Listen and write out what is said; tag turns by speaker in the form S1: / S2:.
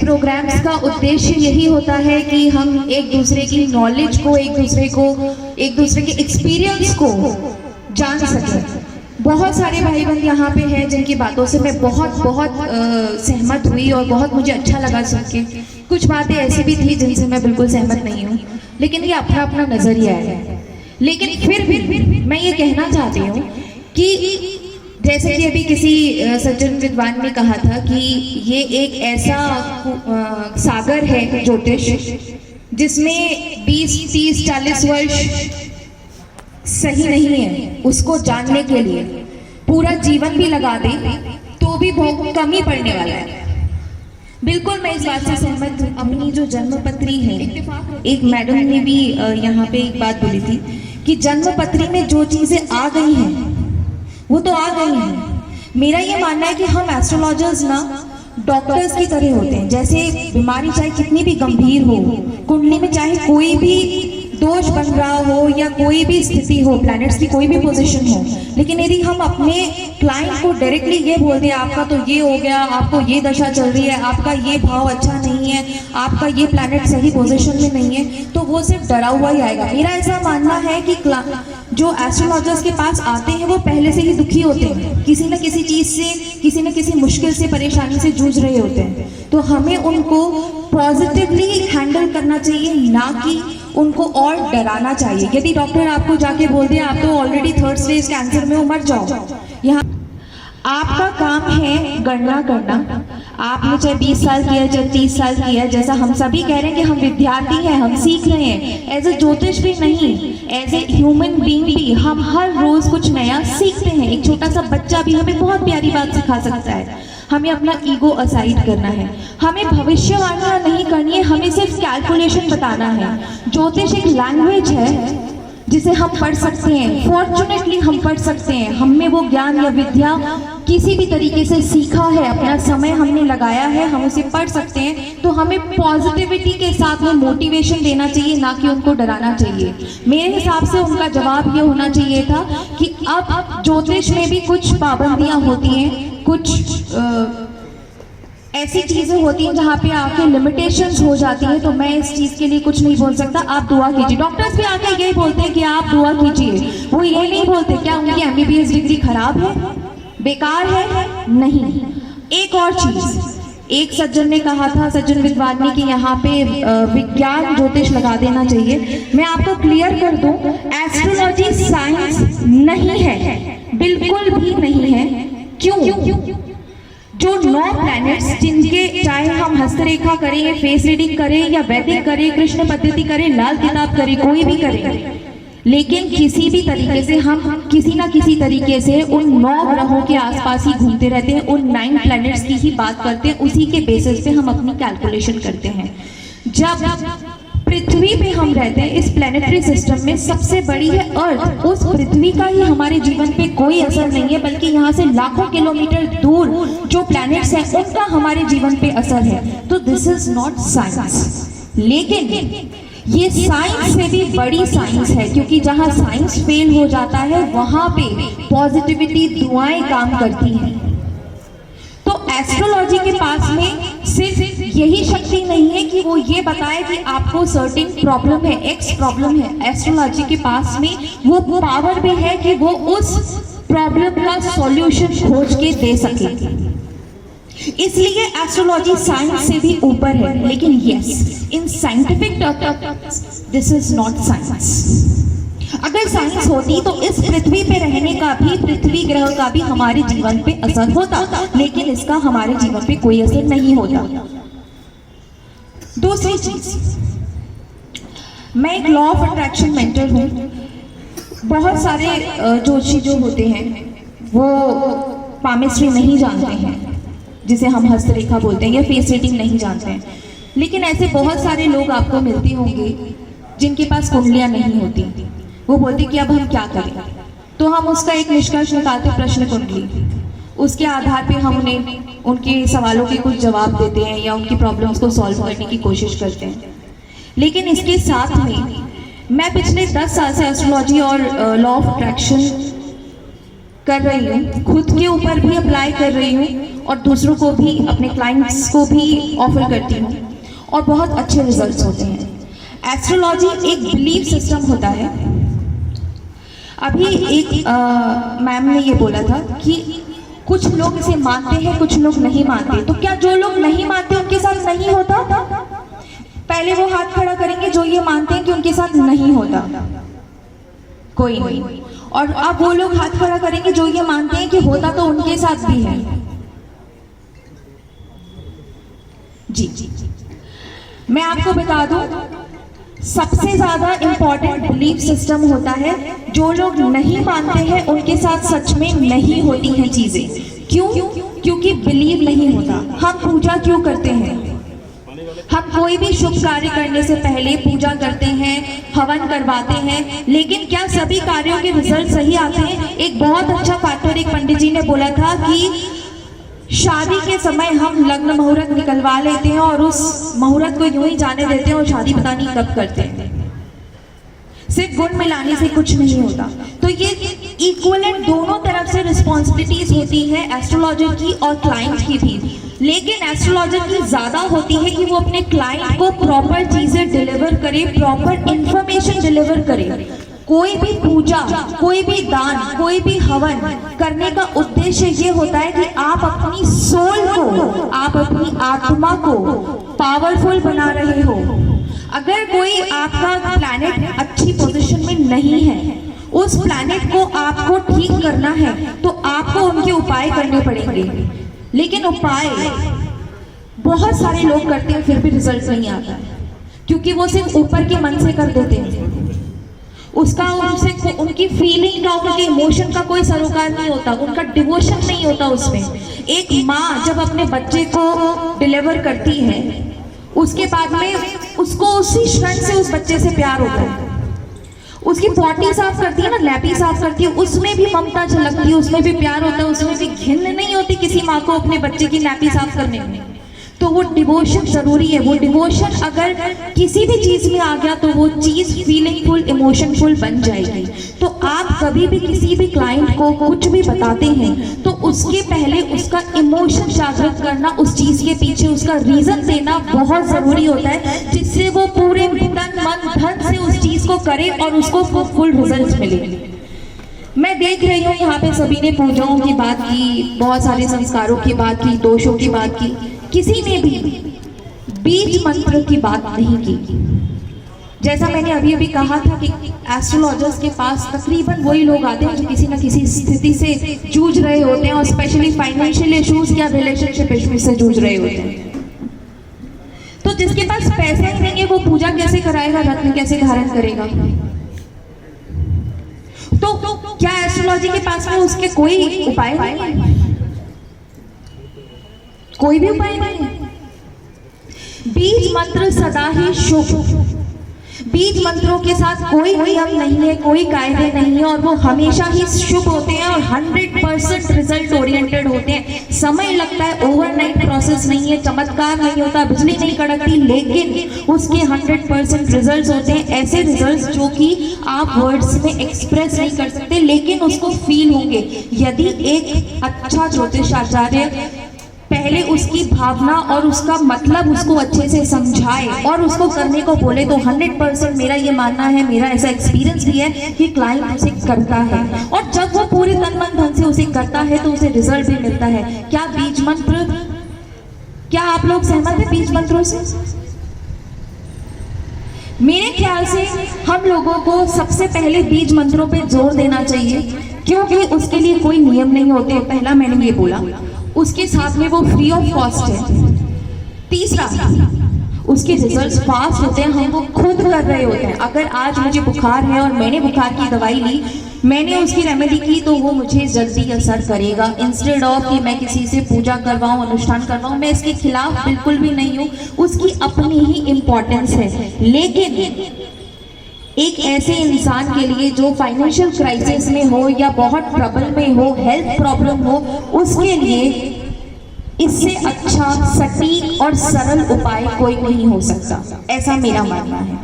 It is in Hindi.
S1: प्रोग्राम्स का उद्देश्य यही होता है कि हम एक दूसरे की नॉलेज को, एक दूसरे के एक्सपीरियंस को जान सकें। बहुत सारे भाई बहन यहाँ पे हैं जिनकी बातों से मैं बहुत सहमत हुई और बहुत मुझे अच्छा लगा सुन के। कुछ बातें ऐसी भी थी जिनसे मैं बिल्कुल सहमत नहीं हूँ, लेकिन ये अपना अपना नज़रिया है। लेकिन फिर मैं ये कहना चाहती हूँ कि जैसे कि अभी किसी सज्जन विद्वान ने कहा था कि ये एक ऐसा सागर है ज्योतिष जिसमें 20, 30, 40 वर्ष सही नहीं है। उसको जानने के लिए पूरा जीवन भी लगा दे तो भी बहुत कम ही पड़ने वाला है। बिल्कुल मैं इस बात से सहमत हूँ। अपनी जो जन्मपत्री है, एक मैडम ने भी यहाँ पे एक बात बोली थी कि जन्मपत्री में जो चीज़ें आ गई हैं वो तो आ गई हैं। मेरा ये मानना है कि हम एस्ट्रोलॉजर्स ना डॉक्टर्स की तरह होते हैं। जैसे बीमारी चाहे कितनी भी गंभीर हो, कुंडली में चाहे कोई भी दोष बन रहा हो या कोई भी स्थिति हो, प्लैनेट्स की कोई भी पोजीशन हो, लेकिन यदि हम अपने क्लाइंट को डायरेक्टली ये बोल दें आपका तो ये हो गया, आपको ये दशा चल रही है, आपका ये भाव अच्छा नहीं है, आपका ये प्लैनेट सही पोजीशन में नहीं है, तो वो सिर्फ डरा हुआ ही आएगा। मेरा ऐसा मानना है कि जो एस्ट्रोलॉजर्स के पास आते हैं वो पहले से ही दुखी होते हैं, किसी न किसी चीज़ से, किसी न किसी मुश्किल से, परेशानी से जूझ रहे होते हैं। तो हमें उनको पॉजिटिवली हैंडल करना चाहिए, ना कि उनको और डराना चाहिए। यदि डॉक्टर आपको जाके बोल दे आप तो ऑलरेडी 3rd स्टेज कैंसर में हो, मर जाओ, यहाँ आपका काम है गणना करना। आपने चाहे 20 साल किया, चाहे 30 साल किया, जैसा हम सभी कह रहे हैं कि हम विद्यार्थी हैं, हम सीख रहे हैं। एज ए ज्योतिष भी नहीं, एज ए ह्यूमन बीइंग भी हम हर रोज कुछ नया सीखते हैं। एक छोटा सा बच्चा भी हमें बहुत प्यारी बात सिखा सकता है। हमें अपना ईगो असाइड करना है, हमें भविष्यवाणियां नहीं करनी है, हमें सिर्फ कैलकुलेशन बताना है। ज्योतिष एक लैंग्वेज है जिसे हम पढ़ सकते हैं, फॉर्चुनेटली हम पढ़ सकते हैं। हमने वो ज्ञान या विद्या किसी भी तरीके से सीखा है, अपना समय हमने लगाया है, हम उसे पढ़ सकते हैं। तो हमें पॉजिटिविटी के साथ में मोटिवेशन देना चाहिए, ना कि उनको डराना चाहिए। मेरे हिसाब से उनका जवाब ये होना चाहिए था कि अब ज्योतिष में भी कुछ पाबंदियां होती हैं, कुछ ऐसी चीज़ें होती हैं जहाँ पे आके लिमिटेशंस हो जाती हैं। तो मैं इस चीज़ के लिए कुछ नहीं बोल सकता, आप दुआ कीजिए। डॉक्टर्स भी आके यही बोलते हैं कि आप दुआ कीजिए, वो ये नहीं बोलते क्या उनकी MBBS डिग्री खराब है, बेकार है, नहीं। एक और चीज़, एक सज्जन ने कहा था, सज्जन विद्वान ने, कि यहाँ पे विज्ञान ज्योतिष लगा देना चाहिए। मैं आपको क्लियर कर दूं, एस्ट्रोलॉजी साइंस नहीं है, बिल्कुल भी नहीं है। क्यों? जो 9 प्लैनेट्स, जिनके चाहे हम हस्तरेखा करें, फेस रीडिंग करें या वैदिक करें, कृष्ण पद्धति करें, लाल किताब करें, कोई भी करें, लेकिन किसी भी तरीके से हम किसी ना किसी तरीके से उन 9 ग्रहों के आसपास ही घूमते रहते हैं, उन 9 प्लैनेट्स की ही बात करते हैं, उसी के बेसिस पे हम अपनी कैलकुलेशन करते हैं। जब पृथ्वी पे हम रहते हैं, इस प्लैनेटरी सिस्टम में सबसे बड़ी है अर्थ, उस पृथ्वी का ही हमारे जीवन पे कोई असर नहीं है, बल्कि यहाँ से लाखों किलोमीटर दूर जो प्लैनेट्स हैं उनका हमारे जीवन पे असर है। तो दिस इज नॉट साइंस। लेकिन ये साइंस से भी बड़ी साइंस है, क्योंकि जहाँ साइंस फेल हो जाता है वहाँ पे पॉजिटिविटी, दुआएं काम करती हैं। तो एस्ट्रोलॉजी के पास में सिर्फ यही शक्ति नहीं है कि वो ये बताए कि आपको सर्टेन प्रॉब्लम है, एक्स प्रॉब्लम है। एस्ट्रोलॉजी के पास में वो पावर भी है कि वो उस प्रॉब्लम का सॉल्यूशन खोज के दे सके। इसलिए एस्ट्रोलॉजी साइंस से भी ऊपर है। लेकिन yes, in scientific terms this is not science. अगर साइंस होती तो इस पृथ्वी पे रहने का भी, पृथ्वी ग्रह का भी हमारे जीवन पे असर होता, लेकिन इसका हमारे जीवन पे कोई असर नहीं होता। दूसरी चीज, मैं एक लॉ ऑफ अट्रैक्शन मेंटर हूँ। बहुत सारे जोशी जो होते हैं वो पामिस्ट्री नहीं जानते हैं, जिसे हम हस्तरेखा बोलते हैं, या फेस रीडिंग नहीं जानते हैं। लेकिन ऐसे बहुत सारे लोग आपको मिलते होंगे जिनके पास कुंडलियां नहीं होती। वो बोलते कि अब हम क्या करें, तो हम उसका एक निष्कर्ष निकालते, प्रश्न कुंडली। उसके आधार पे हम उन्हें उनके सवालों के कुछ जवाब देते हैं या उनकी प्रॉब्लम्स को सॉल्व करने की कोशिश करते हैं। लेकिन इसके साथ में मैं पिछले 10 साल से एस्ट्रोलॉजी और लॉ ऑफ अट्रैक्शन कर रही हूँ, खुद के ऊपर भी अप्लाई कर रही हूँ और दूसरों को भी, अपने क्लाइंट्स को भी ऑफर करती हूँ और बहुत अच्छे रिजल्ट्स होते हैं। एस्ट्रोलॉजी एक बिलीफ सिस्टम होता है। अभी एक मैम ने ये बोला था कि कुछ लोग इसे मानते हैं, कुछ लोग नहीं मानते। तो क्या जो लोग नहीं मानते उनके साथ नहीं होता? पहले वो हाथ खड़ा करेंगे जो ये मानते हैं कि उनके साथ नहीं होता, कोई नहीं। और अब वो लोग हाथ खड़ा करेंगे जो ये मानते हैं कि होता तो उनके साथ भी है। जी, मैं आपको बता दूं, सबसे ज्यादा इंपॉर्टेंट बिलीफ सिस्टम होता है, जो लोग नहीं मानते हैं उनके साथ सच में नहीं होती हैं चीजें। क्यों? क्योंकि बिलीव नहीं होता। हम पूजा क्यों करते हैं? हम कोई भी शुभ कार्य करने से पहले पूजा करते हैं, हवन करवाते हैं, लेकिन क्या सभी कार्यों के रिजल्ट सही आते हैं? एक बहुत अच्छा फैक्टर एक पंडित जी ने बोला था कि शादी के समय हम लग्न मुहूर्त निकलवा लेते हैं और उस मुहूर्त को यूं ही जाने देते हैं और शादी पता नहीं कब करते हैं। सिर्फ गुण मिलाने से कुछ नहीं होता। तो ये इक्वलेंट दोनों तरफ से रिस्पॉन्सिबिलिटीज होती है एस्ट्रोलॉजर की और क्लाइंट की भी। लेकिन एस्ट्रोलॉजर की ज्यादा होती है कि वो अपने क्लाइंट को प्रॉपर चीजें डिलीवर करे, प्रॉपर इंफॉर्मेशन डिलीवर करे। कोई भी पूजा, कोई भी दान, कोई भी हवन करने का उद्देश्य ये होता है कि आप अपनी सोल को, आप अपनी आत्मा को पावरफुल बना रहे हो। अगर कोई आपका प्लैनेट अच्छी पोजीशन में नहीं है, उस प्लैनेट को आपको ठीक करना है तो आपको उनके उपाय करने पड़ेंगे। लेकिन उपाय बहुत सारे लोग करते हैं, फिर भी रिजल्ट नहीं आता है, क्योंकि वो सिर्फ ऊपर के मन से कर देते हैं। उसका उनसे उनकी फीलिंग का, उनके इमोशन का कोई सरोकार नहीं होता, उनका डिवोशन नहीं होता उसमें। एक माँ जब अपने बच्चे को डिलीवर करती है, उसके बाद में उसको उसी क्षण से उस बच्चे से प्यार होता है। उसकी पॉटी साफ करती है ना, लैपी साफ करती है, उसमें भी ममता झलकती है, उसमें भी प्यार होता है, उसमें भी घिन नहीं होती किसी माँ को अपने बच्चे की लैपी साफ करने में। तो वो डिवोशन जरूरी है। वो डिवोशन अगर किसी भी चीज में आ गया तो वो चीज फीलिंगफुल, इमोशनफुल बन जाएगी। तो आप कभी भी किसी भी क्लाइंट को कुछ भी बताते हैं तो उसके पहले उसका इमोशन जागृत करना, उस चीज के पीछे उसका रीजन देना बहुत जरूरी होता है, जिससे वो पूरे तन मन धन से उस चीज को करे और उसको फुल रिजल्ट मिले। मैं देख रही हूँ यहाँ पे सभी ने पूजाओं की बात की, बहुत सारे संस्कारों की बात की, दोषों की बात की, किसी ने भी बीज मंत्र की बात नहीं की। जैसा मैंने अभी अभी कहा था कि एस्ट्रोलॉजर्स के पास तकरीबन वही लोग आते हैं जो किसी न किसी स्थिति से जूझ रहे होते हैं और स्पेशली फाइनेंशियल इश्यूज या रिलेशनशिप इश्यूज से जूझ रहे होते हैं। तो जिसके पास पैसा ही नहीं है वो पूजा कैसे कराएगा, रत्न कैसे धारण करेगा? तो क्या एस्ट्रोलॉजी के पास में उसके कोई उपाय नहीं है? कोई भी उपाय नहीं है। बीज मंत्र सदा ही शुभ। बीज मंत्रों के साथ कोई नियम नहीं है, कोई कायदे नहीं है और वो हमेशा ही शुभ होते हैं और 100% रिजल्ट ओरिएंटेड होते हैं। समय लगता है, ओवरनाइट प्रोसेस नहीं है, चमत्कार नहीं होता, बिजली नहीं कड़कती, लेकिन उसके 100% रिजल्ट्स होते हैं। ऐसे रिजल्ट्स जो कि आप वर्ड्स में एक्सप्रेस नहीं कर सकते, लेकिन उसको फील होंगे। यदि एक अच्छा ज्योतिषाचार्य पहले उसकी भावना और उसका मतलब उसको अच्छे से समझाए और उसको करने को बोले तो 100% मेरा ये मानना है, मेरा ऐसा एक्सपीरियंस भी है कि क्लाइंट उसे करता है। और जब वो पूरे तन मन धन से उसे करता है तो उसे रिजल्ट भी मिलता है। क्या बीज मंत्र, क्या आप लोग सहमत हैं बीज मंत्रों से? मेरे ख्याल से हम लोगों को सबसे पहले बीज मंत्रों पे जोर देना चाहिए, क्योंकि उसके लिए कोई नियम नहीं होते। पहला मैंने ये बोला, उसके साथ में वो फ्री ऑफ कॉस्ट है। तीसरा, उसके रिजल्ट्स फास्ट होते हैं, हम वो खुद कर रहे होते हैं। अगर आज मुझे बुखार है और मैंने बुखार की दवाई ली, मैंने उसकी रेमेडी की, तो वो मुझे जल्दी असर करेगा। इंस्टेड ऑफ कि मैं किसी से पूजा करवाऊं, अनुष्ठान करवाऊं, मैं इसके खिलाफ बिल्कुल भी नहीं हूँ, उसकी अपनी ही इम्पोर्टेंस है। लेकिन एक ऐसे इंसान के लिए जो फाइनेंशियल क्राइसिस में हो या बहुत ट्रबल में हो, हेल्थ प्रॉब्लम हो, उसके लिए इससे अच्छा, सटीक और सरल उपाय कोई नहीं हो सकता, ऐसा मेरा मानना है।